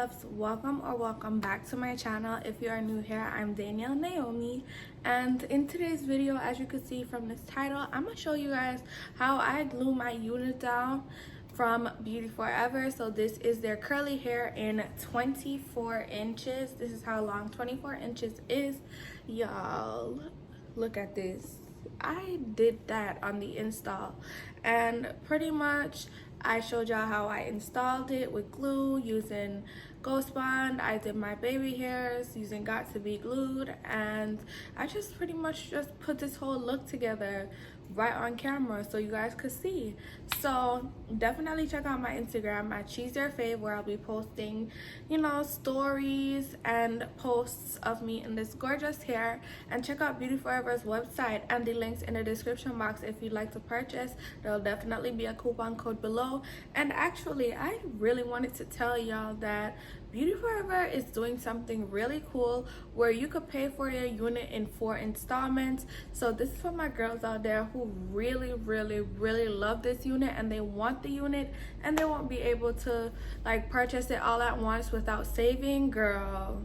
loves, welcome back to my channel. If you are new here, I'm Danielle Naomi, and in today's video, as you can see from this title, I'm gonna show you guys how I glue my unit down from Beauty Forever. So this is their curly hair in 24 inches. This is how long 24 inches is. Y'all, look at this. I did that on the install, and pretty much I showed y'all how I installed it with glue using Ghost Bond. I did my baby hairs using Got to Be Glued, and I just pretty much just put this whole look together right on camera so you guys could see. So definitely check out my Instagram at Choose Your Fave, where I'll be posting, you know, stories and posts of me in this gorgeous hair. And check out Beauty Forever's website and the links in the description box if you'd like to purchase. There'll definitely be a coupon code below. And actually, I really wanted to tell y'all that Beauty Forever is doing something really cool where you could pay for your unit in 4 installments. So this is for my girls out there who really love this unit and they want the unit and they won't be able to like purchase it all at once without saving. Girl,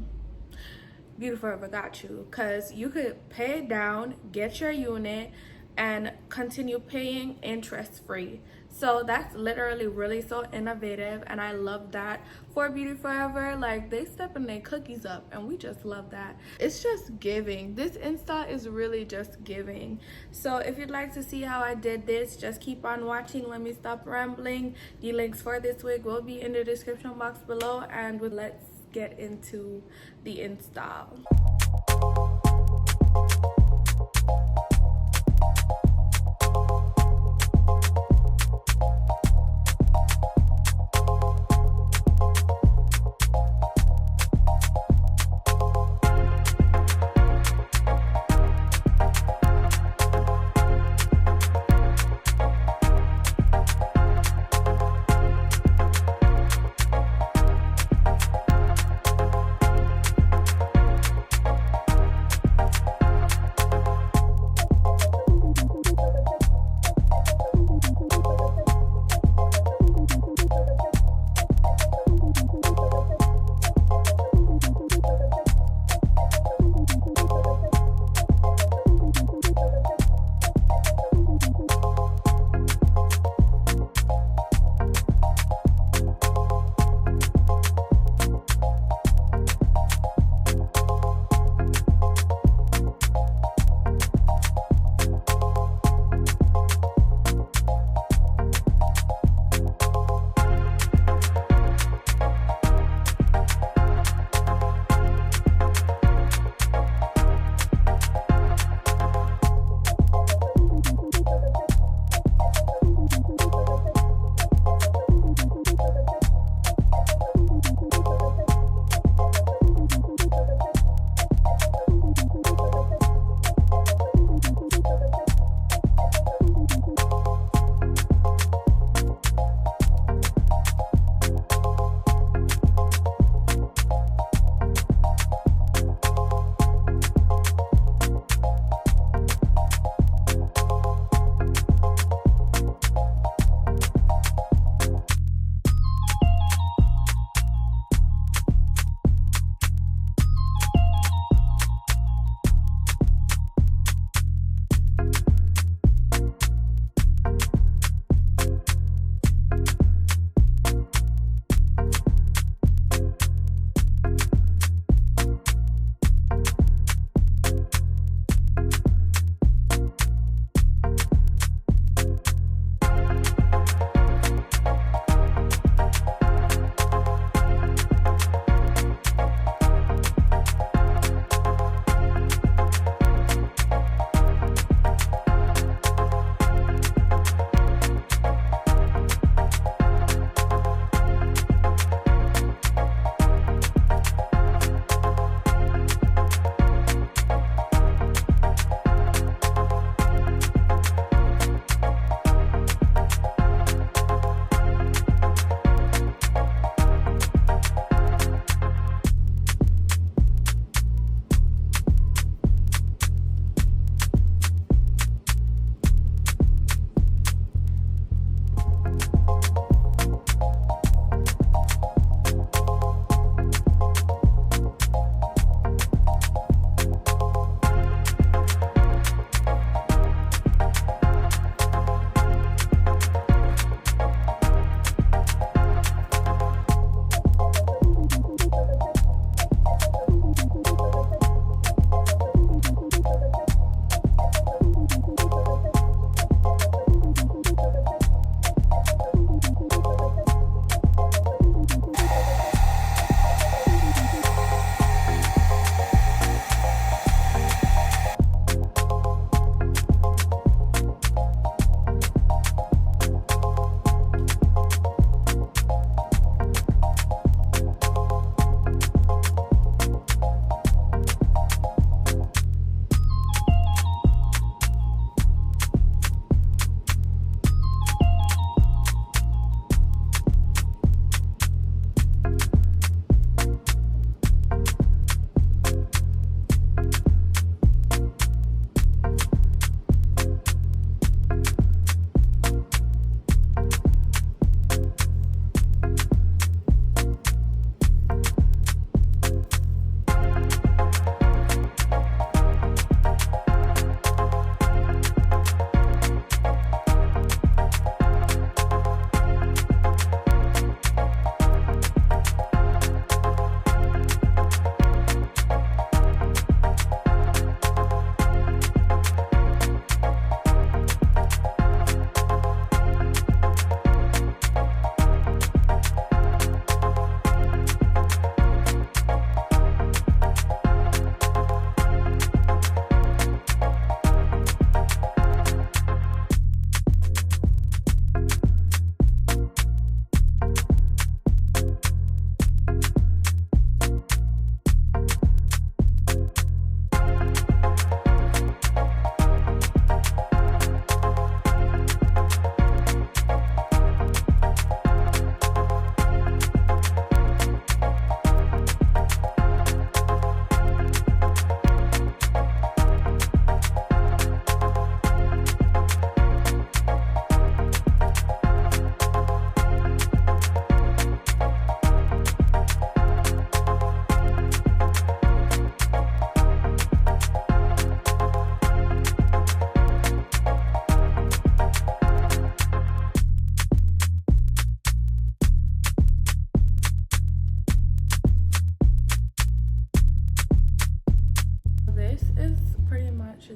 Beauty Forever got you, because you could pay it down, get your unit, and continue paying interest free. So that's literally really so innovative, and I love that for Beauty Forever. Like, they stepping their cookies up and we just love that. It's just giving. This Insta is really just giving. So if you'd like to see how I did this, just keep on watching. Let me stop rambling. The links for this wig will be in the description box below, and let's get into the install.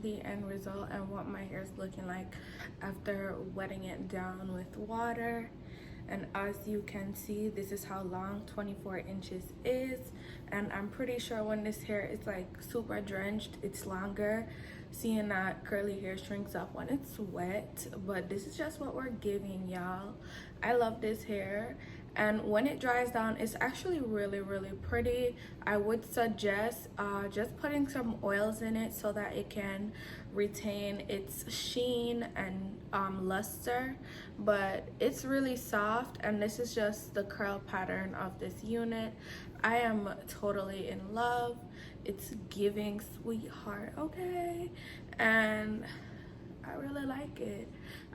the end result and what my hair is looking like after wetting it down with water. And as you can see, this is how long 24 inches is, and I'm pretty sure when this hair is like super drenched, it's longer, seeing that curly hair shrinks up when it's wet. But this is just what we're giving, y'all. I love this hair, and when it dries down, it's actually really pretty. I would suggest just putting some oils in it so that it can retain its sheen and luster. But it's really soft, and this is just the curl pattern of this unit. I am totally in love. It's giving sweetheart, okay? And I really like it.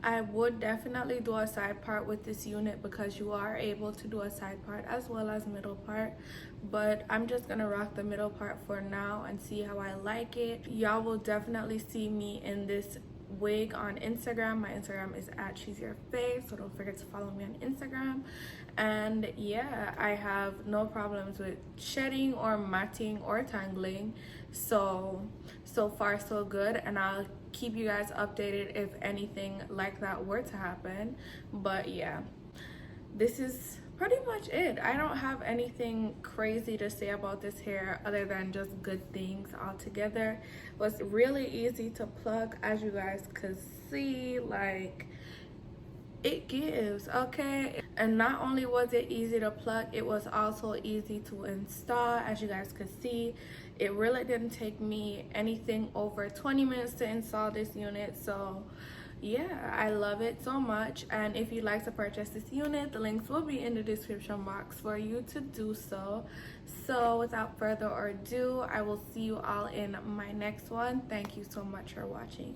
I would definitely do a side part with this unit because you are able to do a side part as well as middle part, but I'm just gonna rock the middle part for now and see how I like it. Y'all will definitely see me in this wig on Instagram. My Instagram is at @she'syourfave, so don't forget to follow me on Instagram. And yeah, I have no problems with shedding or matting or tangling, so far so good, and I'll keep you guys updated if anything like that were to happen. But yeah, this is pretty much it. I don't have anything crazy to say about this hair other than just good things altogether. It was really easy to pluck, as you guys could see. Like, it gives, okay? And not only was it easy to pluck, it was also easy to install. As you guys could see, it really didn't take me anything over 20 minutes to install this unit. So yeah, I love it so much. And if you'd like to purchase this unit, the links will be in the description box for you to do so. So without further ado, I will see you all in my next one. Thank you so much for watching.